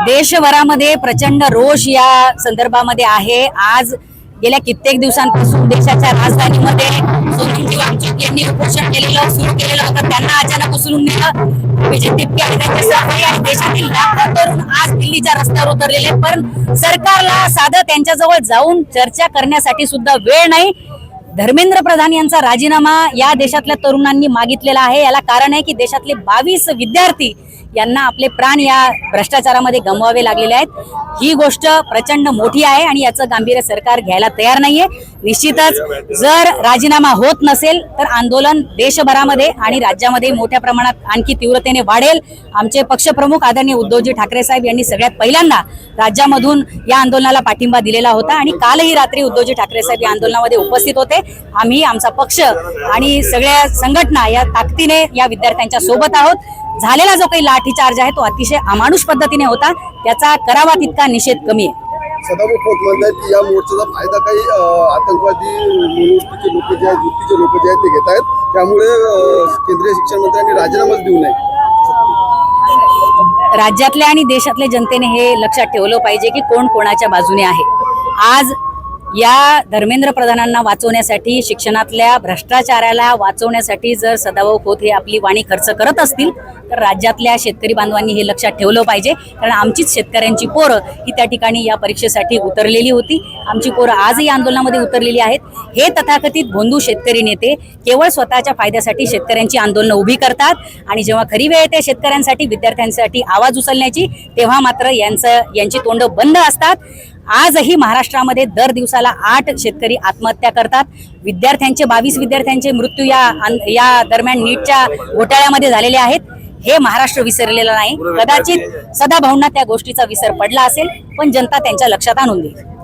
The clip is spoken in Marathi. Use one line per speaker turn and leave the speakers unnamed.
देशभरामध्ये प्रचंड रोष या संदर्भामध्ये आहे। आज गेल्या कित्येक दिवसांपासून देशाच्या राजधानीमध्ये सोनमजी वांगचुक यांनी उपोषण सुरू केलेलं होतं। त्यांना अचानक उचलून नेलं अभिजित तिप्पे आणि त्यांचे सहकारी आणि देशातील लाखो तरुण आज दिल्लीच्या रस्त्यावर उतरलेले, पण सरकारला साधं त्यांच्याजवळ जाऊन चर्चा करण्यासाठी सुद्धा वेळ नाही। धर्मेंद्र प्रधान यांचा राजीनामा या देशातल्या तरुणांनी मागितलेला आहे। याला कारण आहे की देशातले 22 विद्यार्थी यांना आपले प्राण या भ्रष्टाचारामध्ये गमवावे लागलेले आहेत। ही गोष्ट प्रचंड मोठी आहे आणि याचं गांभीर्य सरकार घ्यायला तयार नाहीये। निश्चितच जर राजीनामा होत नसेल तर आंदोलन देशभरामध्ये आणि राज्यामध्ये मोठ्या प्रमाणात आणखी तीव्रतेने वाढेल। आमचे पक्षप्रमुख आदरणीय उद्धवजी ठाकरे साहेब यांनी सगळ्यात पहिल्यांदा राज्यामधून या आंदोलनाला पाठिंबा दिलेला होता आणि कालही रात्री उद्धवजी ठाकरे साहेब या आंदोलनामध्ये उपस्थित होते। आम्ही आमचा पक्ष आणि सगळ्या संघटना या ताकदीने या विद्यार्थ्यांच्या सोबत आहोत। झालेला जो काही लाठीचार्ज आहे तो अतिशय अमानुष पद्धतीने होता, त्याचा करावा तितका निषेध कमी आहे।
सदाभाऊ खोत म्हणतात की या मोर्चाचा फायदा काही आतंकवादी मनोवृत्तीचे लोक जे आहेत, वृत्तीचे लोक जे आहेत ते घेत आहेत, त्यामुळे केंद्रीय शिक्षण मंत्र्यांनी राजीनामाच देऊ नये।
राज्यातल्या आणि देशातल्या जनतेने हे लक्षात ठेवलं पाहिजे की कोण कोणाच्या बाजूने आहे। आज या धर्मेंद्र प्रधानांना वाचवण्यासाठी, शिक्षणातल्या भ्रष्टाचाराला वाचवण्यासाठी जर सदाभाऊ खोत हे आपली वाणी खर्च करत असतील तर राज्यातल्या शेतकरी बांधवांनी हे लक्षात ठेवलं पाहिजे। कारण आमचीच शेतकऱ्यांची पोरं ही त्या ठिकाणी या परीक्षेसाठी उतरलेली होती। आमची पोरं आजही आंदोलनामध्ये उतरलेली आहेत। हे तथाकथित भोंदू शेतकरी नेते केवळ स्वतःच्या फायद्यासाठी शेतकऱ्यांची आंदोलनं उभी करतात आणि जेव्हा खरी वेळ येते शेतकऱ्यांसाठी, विद्यार्थ्यांसाठी आवाज उचलण्याची, तेव्हा मात्र यांची तोंड बंद असतात। आजही महाराष्ट्रामध्ये दर दिवसाला 8 शेतकरी आत्महत्या करतात। 22 विद्यार्थ्यांचे मृत्यू या दरम्यान नीटच्या घोटाळ्यामध्ये झालेले आहेत। हे महाराष्ट्र विसरलेलं नाही। कदाचित सदाभाऊंना त्या गोष्टीचा विसर पडला असेल, पण जनता त्यांच्या लक्षात आणून देईल।